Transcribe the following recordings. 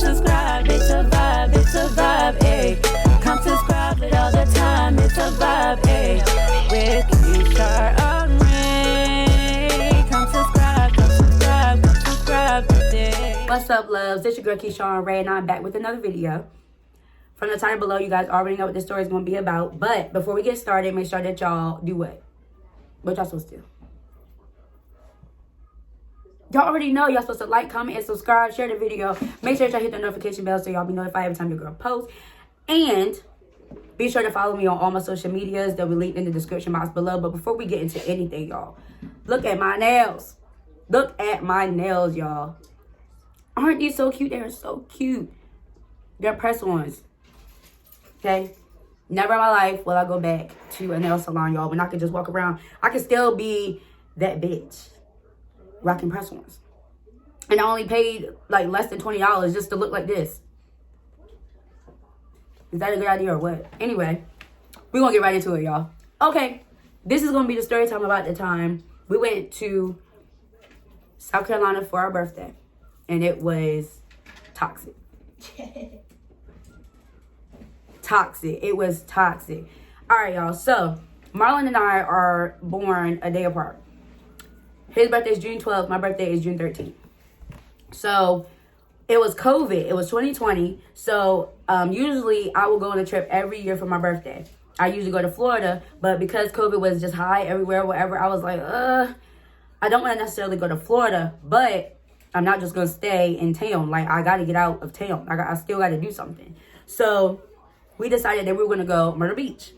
subscribe, it's a vibe, ayy. Come subscribe it all the time, it's a vibe, ayy. With Keisha on Ray. Come subscribe today. What's up, loves? It's your girl Keisha on Ray, and I'm back with another video. From the title below, you guys already know what this story is going to be about. But before we get started, make sure that y'all do what? What y'all supposed to do? Y'all already know y'all supposed to like, comment, and subscribe. Share the video. Make sure y'all hit the notification bell so y'all be notified every time your girl posts. And be sure to follow me on all my social medias. They'll be linked in the description box below. But before we get into anything, y'all, look at my nails. Look at my nails, y'all. Aren't these so cute? They're so cute. They're press-ons. Okay? Never in my life will I go back to a nail salon, y'all, when I can just walk around. I can still be that bitch rocking press-ons. And I only paid like less than $20 just to look like this. Is that a good idea or what? Anyway, we're going to get right into it, y'all. Okay, this is going to be the story time about the time we went to South Carolina for our birthday. And it was toxic. Toxic. It was toxic. All right, y'all. So, Marlon and I are born a day apart. His birthday is June 12th. My birthday is June 13th. So, it was COVID. It was 2020. So, usually I will go on a trip every year for my birthday. I usually go to Florida. But because COVID was just high everywhere, whatever, I was like, I don't want to necessarily go to Florida. But I'm not just going to stay in town. Like, I got to get out of town. I still got to do something. So, we decided that we were going to go Myrtle Beach.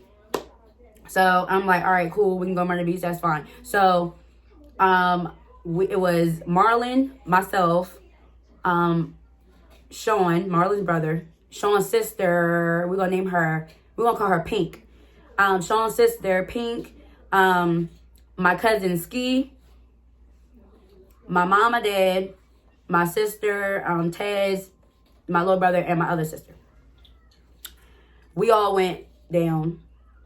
So, I'm like, all right, cool. We can go Myrtle Beach. That's fine. So, it was Marlon, myself, Sean, Marlon's brother, Sean's sister. We're going to name her, we're going to call her Pink. Sean's sister, Pink, my cousin, Ski, my mom, my dad, my sister, Taz, my little brother, and my other sister. We all went down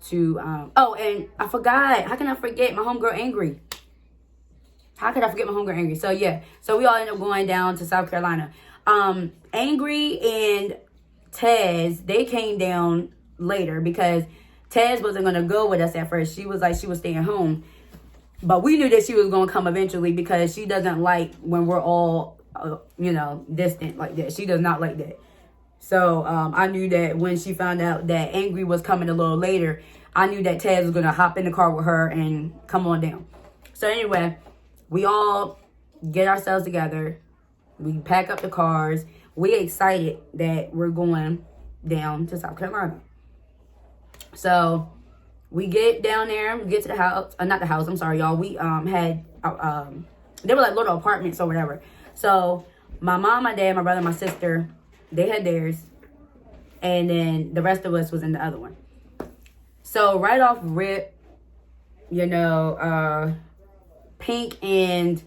to, oh, and I forgot. How can I forget my homegirl, Angry? How could I forget my homegirl, Angry? So, yeah. So, we all ended up going down to South Carolina. Angry and Taz, they came down later because Taz wasn't going to go with us at first. She was like, she was staying home. But we knew that she was going to come eventually because she doesn't like when we're all, distant like that. She does not like that. So, I knew that when she found out that Angry was coming a little later, I knew that Taz was going to hop in the car with her and come on down. So, anyway, we all get ourselves together. We pack up the cars. We excited that we're going down to South Carolina. So, we get down there. We get to the house. Not the house. I'm sorry, y'all. We had, they were like little apartments or whatever. So, my mom, my dad, my brother, my sister, they had theirs, and then the rest of us was in the other one. So right off rip, Pink and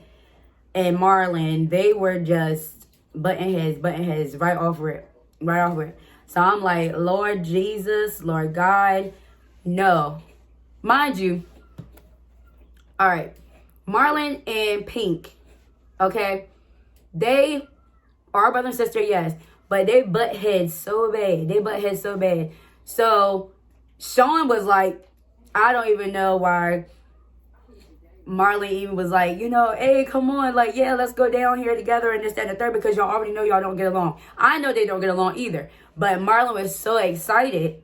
Marlon, they were just button heads right off rip. So I'm like, Lord Jesus, Lord God, no. Mind you, all right, Marlon and Pink, okay, they are brother and sister, yes. But they butt heads so bad. So, Sean was like, I don't even know why Marlon even was like, hey, come on. Like, yeah, let's go down here together and this, that, and the third. Because y'all already know y'all don't get along. I know they don't get along either. But Marlon was so excited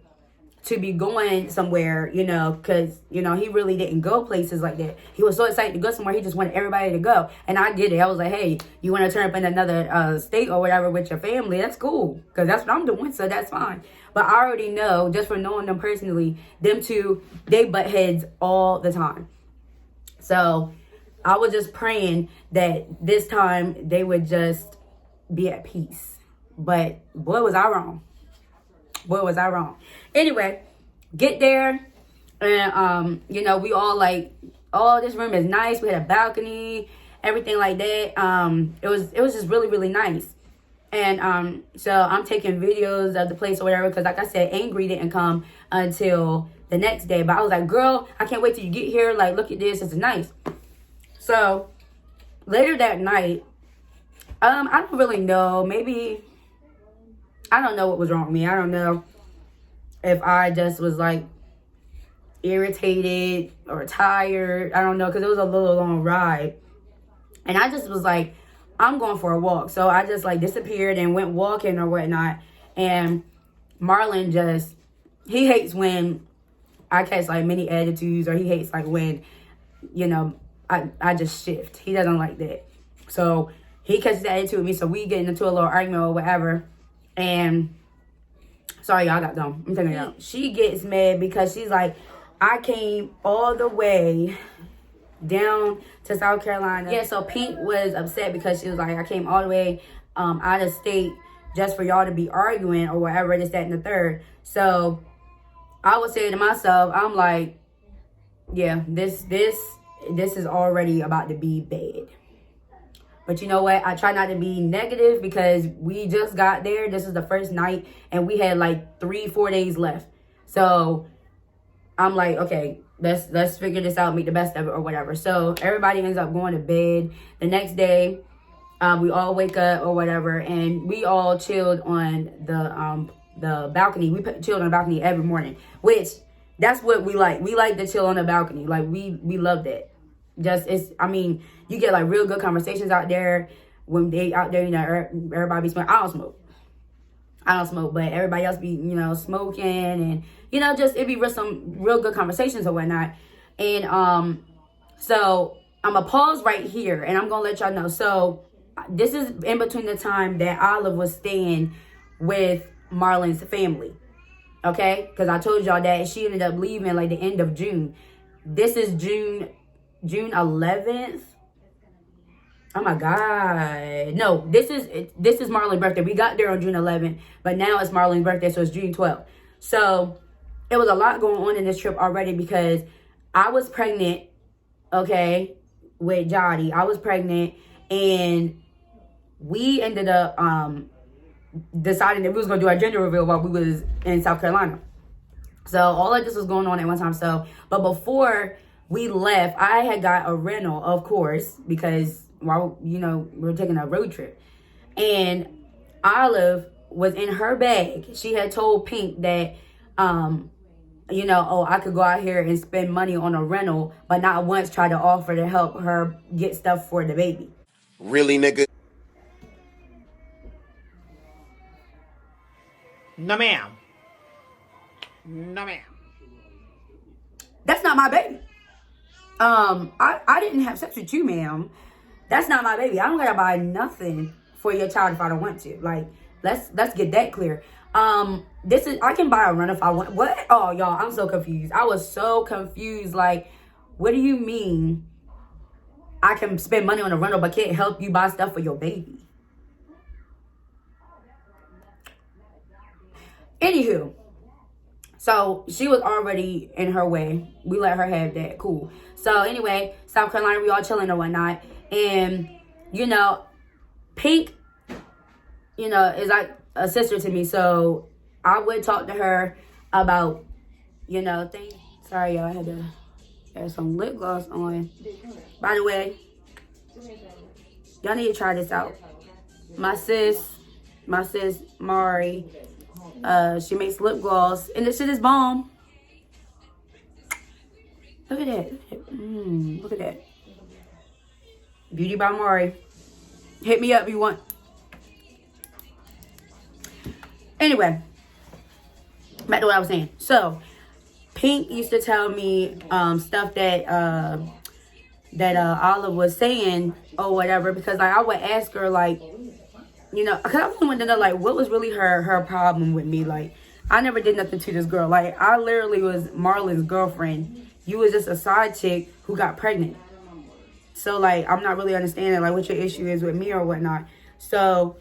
to be going somewhere, because, he really didn't go places like that. He was so excited to go somewhere, he just wanted everybody to go. And I get it. I was like, hey, you want to turn up in another state or whatever with your family? That's cool, because that's what I'm doing, so that's fine. But I already know, just from knowing them personally, them two, they butt heads all the time. So I was just praying that this time they would just be at peace. But boy, was I wrong. Anyway, get there, and we all like, oh, this room is nice. We had a balcony, everything like that. It was just really, really nice. And so I'm taking videos of the place or whatever, because like I said, Angry didn't come until the next day. But I was like, girl, I can't wait till you get here. Like, look at this. It's nice. So later that night, I don't really know. Maybe I don't know what was wrong with me. I don't know if I just was like irritated or tired. I don't know, because it was a little long ride. And I just was like, I'm going for a walk. So I just like disappeared and went walking or whatnot. And Marlon just, he hates when I catch like many attitudes, or he hates like when, you know, I just shift. He doesn't like that. So he catches the attitude with me. So we get into a little argument or whatever. And sorry, y'all, I got dumb. I'm telling you. She gets mad because she's like, I came all the way down to South Carolina. Yeah, so Pink was upset because she was like, I came all the way out of state just for y'all to be arguing or whatever, this, that, and the third. So I would say to myself, I'm like, yeah, this is already about to be bad. But you know what? I try not to be negative because we just got there. This is the first night and we had like 3-4 days left. So I'm like, okay, let's figure this out, make the best of it or whatever. So everybody ends up going to bed. The next day, we all wake up or whatever, and we all chilled on the balcony. We chilled on the balcony every morning, which that's what we like. We like to chill on the balcony. Like we love that. I mean, you get like real good conversations out there when they out there, you know, everybody be smoking. I don't smoke, but everybody else be, you know, smoking, and, you know, just, it be some real good conversations or whatnot. And, so I'm going to pause right here and I'm going to let y'all know. So this is in between the time that Olive was staying with Marlon's family. Okay. Cause I told y'all that she ended up leaving like the end of June. This is June 11th. Oh my God. No, this is Marlon's birthday. We got there on June 11th, but now it's Marlon's birthday, so it's June 12th. So it was a lot going on in this trip already because I was pregnant, okay, with Jody. I was pregnant, and we ended up deciding that we was going to do our gender reveal while we was in South Carolina. So all of this was going on at one time. So, but before we left, I had got a rental, of course, because while, you know, we were taking a road trip. And Olive was in her bag. She had told Pink that, you know, oh, I could go out here and spend money on a rental, but not once try to offer to help her get stuff for the baby. Really, nigga? No, ma'am. No, ma'am. That's not my baby. I didn't have sex with you, ma'am. That's not my baby. I don't gotta buy nothing for your child if I don't want to. Like, let's get that clear. I can buy a run if I want. What? Oh, y'all, I'm so confused. I was so confused. Like, what do you mean I can spend money on a rental but can't help you buy stuff for your baby? Anywho, so she was already in her way. We let her have that. Cool. So anyway, South Carolina, we all chilling or whatnot. And, you know, Pink, you know, is like a sister to me. So I would talk to her about, you know, things. Sorry, y'all, I had to add some lip gloss on. By the way, y'all need to try this out. My sis, Mari, she makes lip gloss, and this shit is bomb. Look at that. Look at that. Beauty by Mari. Hit me up if you want. Anyway, back to what I was saying. So, Pink used to tell me stuff that Olive was saying or whatever, because like I would ask her, like, you know, because I really wanted to know, like, what was really her problem with me. Like, I never did nothing to this girl. Like, I literally was Marlon's girlfriend. You was just a side chick who got pregnant. So, like, I'm not really understanding, like, what your issue is with me or whatnot. So,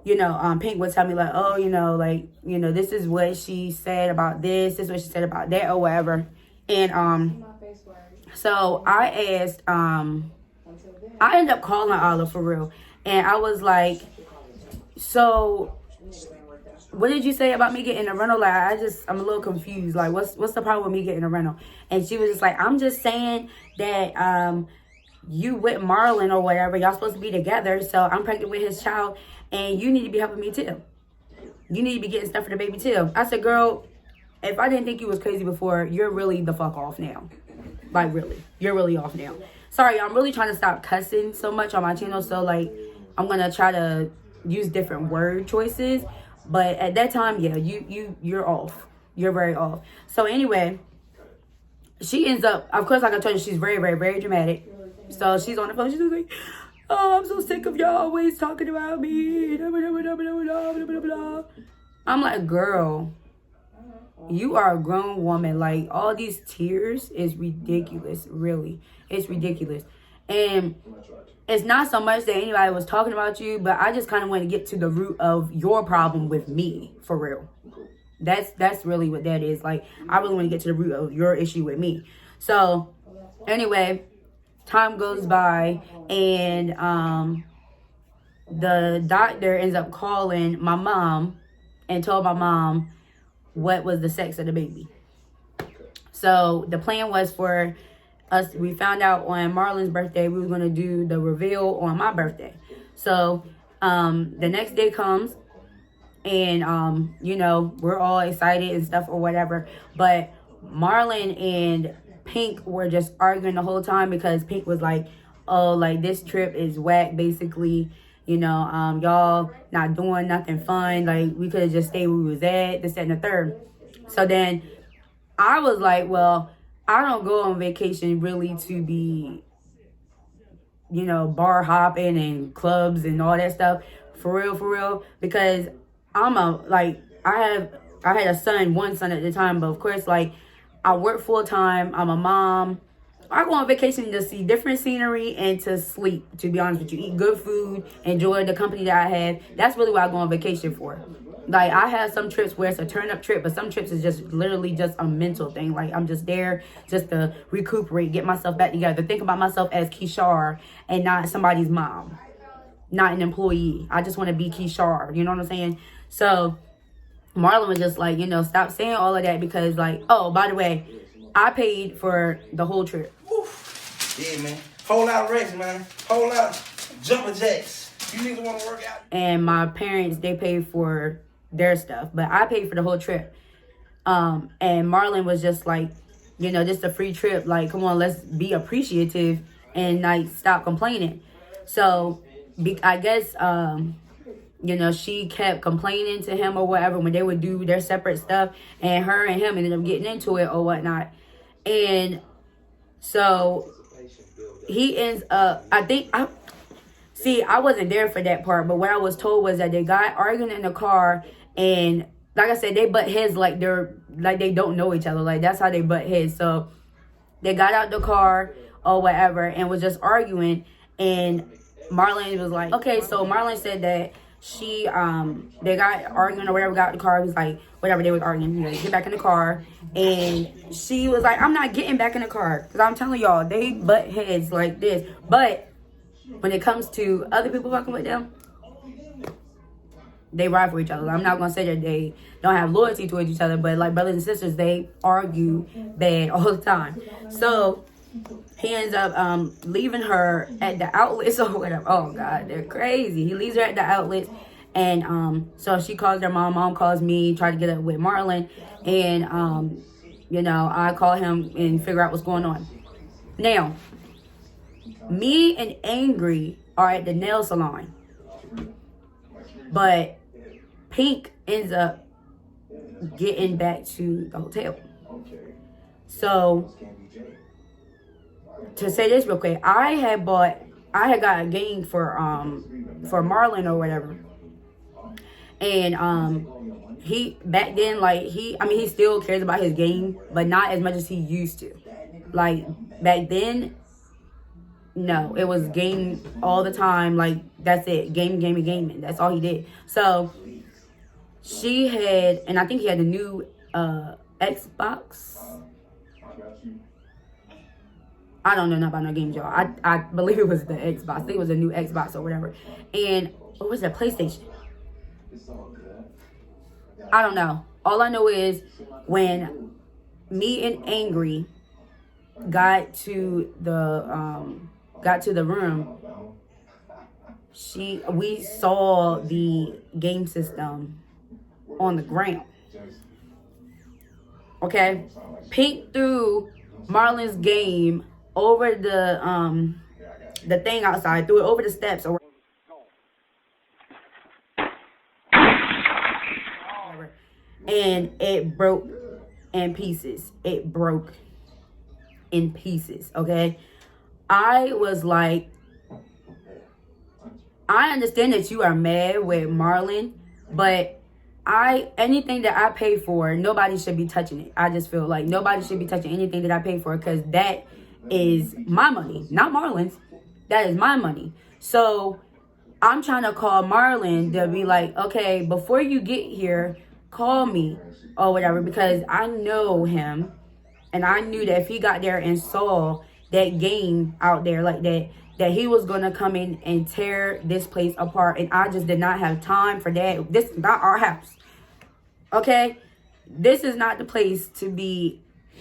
you know, Pink would tell me, like, oh, you know, like, you know, this is what she said about this is what she said about that or whatever. And, so I asked, I ended up calling Olive for real. And I was like, so what did you say about me getting a rental? Like, I'm a little confused. Like, what's the problem with me getting a rental? And she was just like, I'm just saying that you with Marlon or whatever, y'all supposed to be together, so I'm pregnant with his child, and you need to be helping me too. you need to be getting stuff for the baby too. I said, girl, if I didn't think you was crazy before, you're really the fuck off now. Like, really. You're really off now. Sorry, I'm really trying to stop cussing so much on my channel. So, like, I'm going to try to use different word choices. But at that time, yeah, you're off. You're very off. So, anyway, she ends up, of course, like I told you, she's very, very, very dramatic. So, she's on the phone. She's like, oh, I'm so sick of y'all always talking about me. I'm like, girl, you are a grown woman. Like, all these tears is ridiculous, really. It's ridiculous. And it's not so much that anybody was talking about you, but I just kind of want to get to the root of your problem with me, for real. That's really what that is. Like, I really want to get to the root of your issue with me. So, anyway, time goes by, and the doctor ends up calling my mom and told my mom what was the sex of the baby. So the plan was for us, we found out on Marlon's birthday, we were going to do the reveal on my birthday. So the next day comes, and you know, we're all excited and stuff or whatever, but Marlon and Pink were just arguing the whole time, because Pink was like, oh, like, this trip is whack, basically. You know, y'all not doing nothing fun. Like, we could have just stayed where we was at, this, that, and the third. So then I was like, well, I don't go on vacation really to be, you know, bar hopping and clubs and all that stuff. For real. Because I'm I had a son, one son at the time, but of course, like, I work full time. I'm a mom. I go on vacation to see different scenery and to sleep, to be honest with you. Eat good food, enjoy the company that I have. That's really what I go on vacation for. Like, I have some trips where it's a turn-up trip, but some trips is just literally just a mental thing. Like, I'm just there just to recuperate, get myself back together, think about myself as Keshar and not somebody's mom, not an employee. I just want to be Keshar, you know what I'm saying? So Marlon was just like, you know, stop saying all of that, because, like, oh, by the way, I paid for the whole trip. Yeah, man. Whole lot of race, man. Whole lot of jumping jacks. You niggas want to work out? And my parents, they paid for their stuff, but I paid for the whole trip. And Marlon was just like, you know, just a free trip. Like, come on, let's be appreciative and, like, stop complaining. So, I guess, you know, she kept complaining to him or whatever when they would do their separate stuff, and her and him ended up getting into it or whatnot. And so he ends up, I wasn't there for that part, but what I was told was that they got arguing in the car, and like I said, they butt heads like they don't know each other. Like, that's how they butt heads. So they got out the car or whatever and was just arguing, and Marlon was like, okay, so Marlon said that they got arguing or whatever, got out the car. He was like, whatever, they was arguing, you know, get back in the car. And she was like, I'm not getting back in the car, because I'm telling y'all, they butt heads like this. But when it comes to other people fucking with them, they ride for each other. I'm not going to say that they don't have loyalty towards each other, but like brothers and sisters, they argue bad all the time. So he ends up leaving her at the outlets or whatever. Oh, God, they're crazy. He leaves her at the outlets. And so she calls her mom. Mom calls me, try to get up with Marlon. And, you know, I call him and figure out what's going on. Now, me and Angry are at the nail salon. But Pink ends up getting back to the hotel. So, to say this real quick, I had got a game for Marlon or whatever. And he back then, like, he still cares about his game, but not as much as he used to. Like, back then, no, it was game all the time. Like, that's it, gaming. That's all he did. So she had, and I think he had a new Xbox. I don't know nothing about no games, y'all. I believe it was the Xbox. I think it was a new Xbox or whatever. And what was that, PlayStation? I don't know. All I know is when me and Angry got to the room, we saw the game system on the ground. Okay? Pink threw Marlon's game over the thing outside, threw it over the steps or whatever, and it broke in pieces. It broke in pieces, okay? I was like, I understand that you are mad with Marlon, but anything that I pay for, nobody should be touching it. I just feel like nobody should be touching anything that I pay for, because that is my money, not Marlon's. That is my money. So I'm trying to call Marlon to be like, okay, before you get here, call me or whatever, because I know him, and I knew that if he got there and saw that game out there like that he was gonna come in and tear this place apart, and I just did not have time for that. This is not our house, okay? This is not the place to be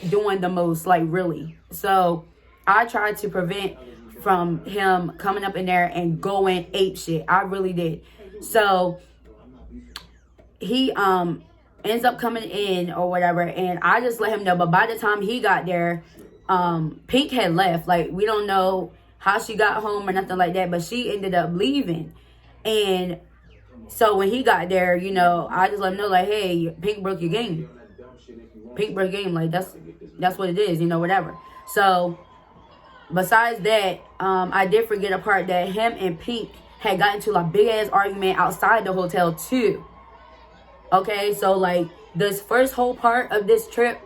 doing the most, like, really. So I tried to prevent from him coming up in there and going ape shit. I really did. So he ends up coming in or whatever, and I just let him know. But by the time he got there, Pink had left. Like, we don't know how she got home or nothing like that, but she ended up leaving. And so when he got there, you know, I just let him know, like, hey, Pink broke your game. Pink broke your game. Like, that's what it is, you know, whatever. So besides that, I did forget a part that him and Pink had gotten into a big ass argument outside the hotel too. Okay, so like this first whole part of this trip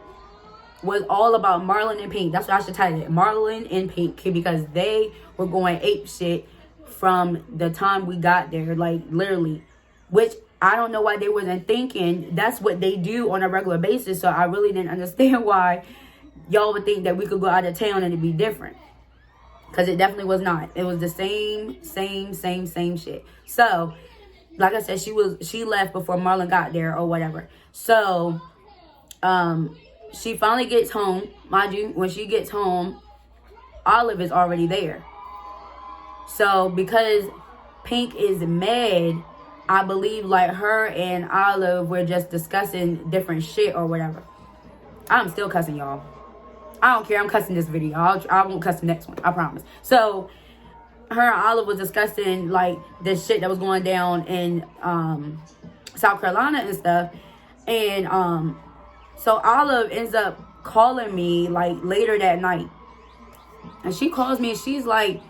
was all about Marlon and Pink. That's what I should title it, Marlon and Pink, because they were going ape shit from the time we got there, like literally, which I don't know why they wasn't thinking that's what they do on a regular basis. So I really didn't understand why y'all would think that we could go out of town and it'd be different, because it definitely was not. It was the same shit. So like I said, she left before Marlon got there or whatever. So she finally gets home. Mind you, when she gets home, Olive is already there. So because Pink is mad, I believe like her and Olive were just discussing different shit or whatever. I'm still cussing, y'all. I don't care. I'm cussing this video. I won't cuss the next one. I promise. So her and Olive was discussing like this shit that was going down in South Carolina and stuff. And so Olive ends up calling me like later that night. And she calls me and she's like,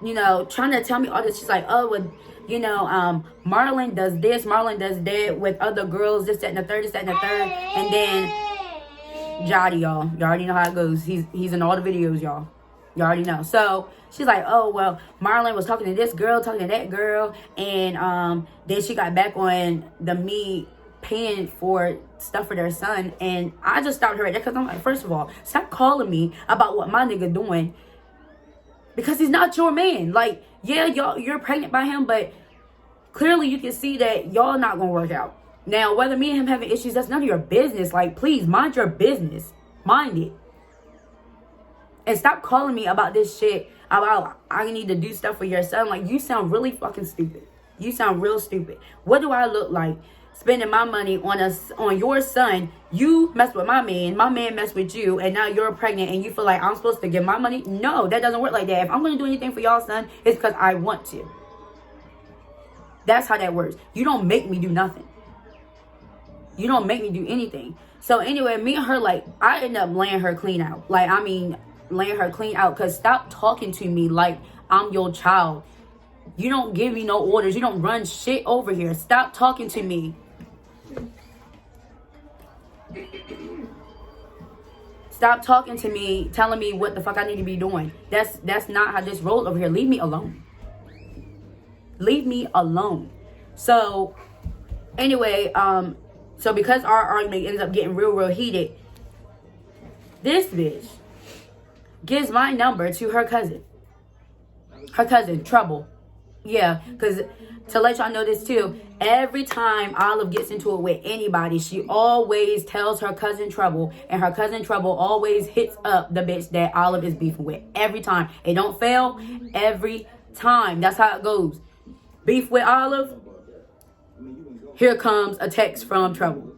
you know, trying to tell me all this. She's like, oh, well, you know, Marlon does this, Marlon does that with other girls, this, that, and the third, this, that, and the third. And then Jody, y'all. You already know how it goes. He's in all the videos, y'all. You already know. So she's like, oh, well, Marlon was talking to this girl, talking to that girl. And then she got back on the me paying for stuff for their son. And I just stopped her right there, because I'm like, first of all, stop calling me about what my nigga doing, because he's not your man. Like, yeah, you're pregnant by him, but clearly you can see that y'all not gonna work out. Now, whether me and him having issues, that's none of your business. Like, please mind your business. Mind it. And stop calling me about this shit about I need to do stuff for your son. Like, you sound really fucking stupid. You sound real stupid. What do I look like spending my money on your son? You mess with my man mess with you, and now you're pregnant and you feel like I'm supposed to give my money? No, that doesn't work like that. If I'm going to do anything for y'all son, it's because I want to. That's how that works. You don't make me do nothing. You don't make me do anything. So anyway, me and her, like, I end up laying her clean out. Like, I mean, laying her clean out, because stop talking to me like I'm your child. You don't give me no orders. You don't run shit over here. Stop talking to me. Stop talking to me, telling me what the fuck I need to be doing. That's not how this rolls over here. Leave me alone. Leave me alone. So anyway, so because our argument ends up getting real heated, this bitch gives my number to her cousin. Her cousin, Trouble. Yeah, because to let y'all know this too, every time Olive gets into it with anybody, she always tells her cousin Trouble, and her cousin Trouble always hits up the bitch that Olive is beefing with. Every time. It don't fail. Every time. That's how it goes. Beef with Olive, here comes a text from trouble.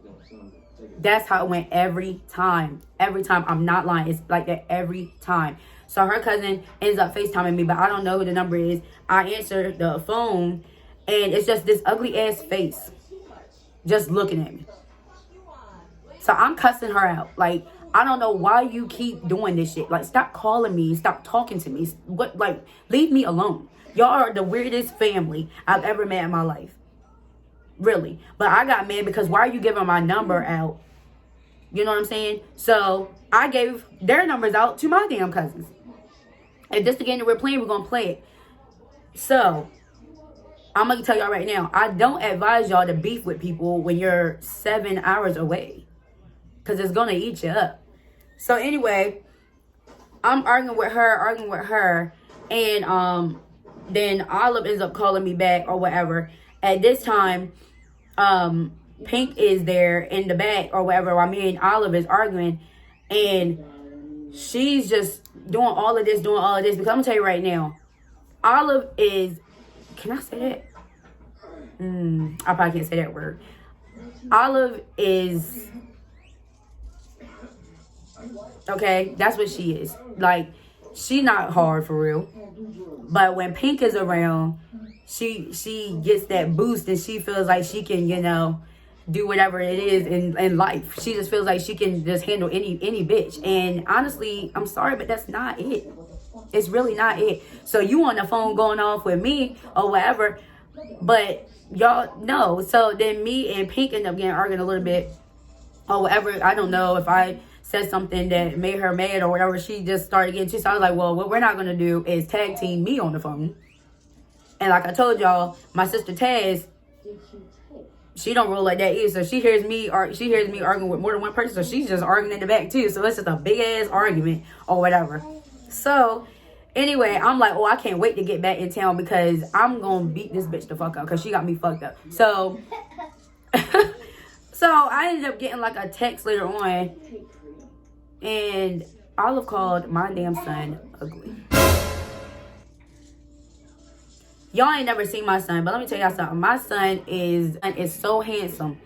That's how it went every time. Every time. I'm not lying. It's like that every time. So her cousin ends up FaceTiming me, but I don't know who the number is. I answer the phone, and it's just this ugly ass face just looking at me. So I'm cussing her out. Like, I don't know why you keep doing this shit. Like, stop calling me. Stop talking to me. What? Like, leave me alone. Y'all are the weirdest family I've ever met in my life. Really. But I got mad because why are you giving my number out? You know what I'm saying? So I gave their numbers out to my damn cousins. If this the game that we're playing, we're going to play it. So I'm going to tell y'all right now, I don't advise y'all to beef with people when you're 7 hours away. Because it's going to eat you up. So anyway, I'm arguing with her. And then Olive ends up calling me back or whatever. At this time, Pink is there in the back or whatever while me and Olive is arguing. And she's just doing all of this. Because I'm going to tell you right now, Olive is... Can I say that? I probably can't say that word. Olive is... Okay, that's what she is. Like, she not hard for real. But when Pink is around, she gets that boost and she feels like she can, you know, do whatever it is in life. She just feels like she can just handle any bitch. And honestly, I'm sorry, but that's not it. It's really not it. So you on the phone going off with me or whatever, but y'all know. So then me and Pink end up getting arguing a little bit or whatever. I don't know if I said something that made her mad or whatever. She just started getting so I was like, well, what we're not going to do is tag team me on the phone. And like I told y'all, my sister Taz, she don't roll like that either. So she hears me arguing with more than one person. So she's just arguing in the back too. So it's just a big ass argument or whatever. So anyway, I'm like, oh, I can't wait to get back in town because I'm going to beat this bitch the fuck up because she got me fucked up. So, so I ended up getting like a text later on. And Olive called my damn son ugly. Y'all ain't never seen my son, but let me tell y'all something. My son is so handsome.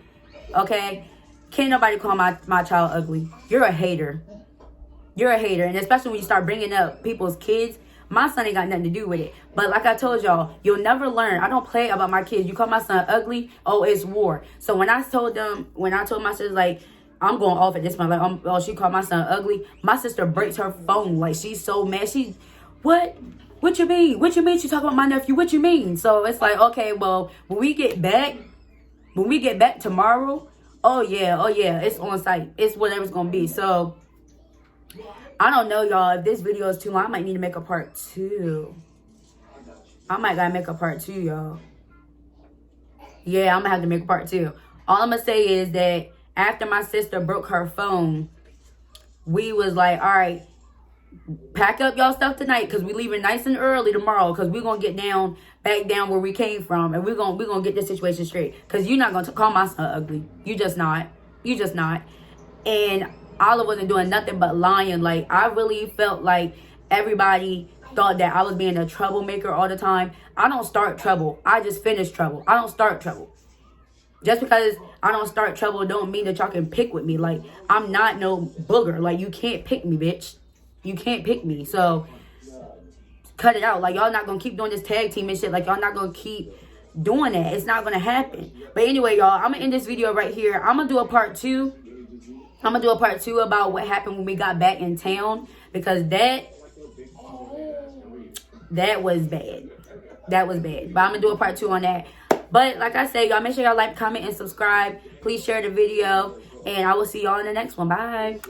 Okay? Can't nobody call my child ugly. You're a hater. You're a hater. And especially when you start bringing up people's kids. My son ain't got nothing to do with it. But like I told y'all, you'll never learn. I don't play about my kids. You call my son ugly, oh, it's war. So when I told my sister, like, I'm going off at this point. Like, she called my son ugly. My sister breaks her phone. Like, she's so mad. What? What you mean? What you mean she talking about my nephew? What you mean? So it's like, okay, well, when we get back tomorrow, oh yeah, it's on site. It's whatever's going to be. So I don't know, y'all. If this video is too long, I might need to make a part 2. I might gotta make a part 2, y'all. Yeah, I'm gonna have to make a part 2. All I'm gonna say is that after my sister broke her phone, we was like, all right, pack up y'all stuff tonight because we leaving nice and early tomorrow because we're going to get back down where we came from and we're gonna get this situation straight because you're not going to call my son ugly. You just not. And Olive wasn't doing nothing but lying. Like, I really felt like everybody thought that I was being a troublemaker all the time. I don't start trouble. I just finish trouble. I don't start trouble. Just because I don't start trouble don't mean that y'all can pick with me. Like, I'm not no booger. Like, you can't pick me, bitch. You can't pick me. So, cut it out. Like, y'all not going to keep doing this tag team and shit. Like, y'all not going to keep doing that. It's not going to happen. But anyway, y'all, I'm going to end this video right here. I'm going to do a part 2. I'm going to do a part 2 about what happened when we got back in town. Because that was bad. That was bad. But I'm going to do a part 2 on that. But like I said, y'all make sure y'all like, comment, and subscribe. Please share the video. And I will see y'all in the next one. Bye.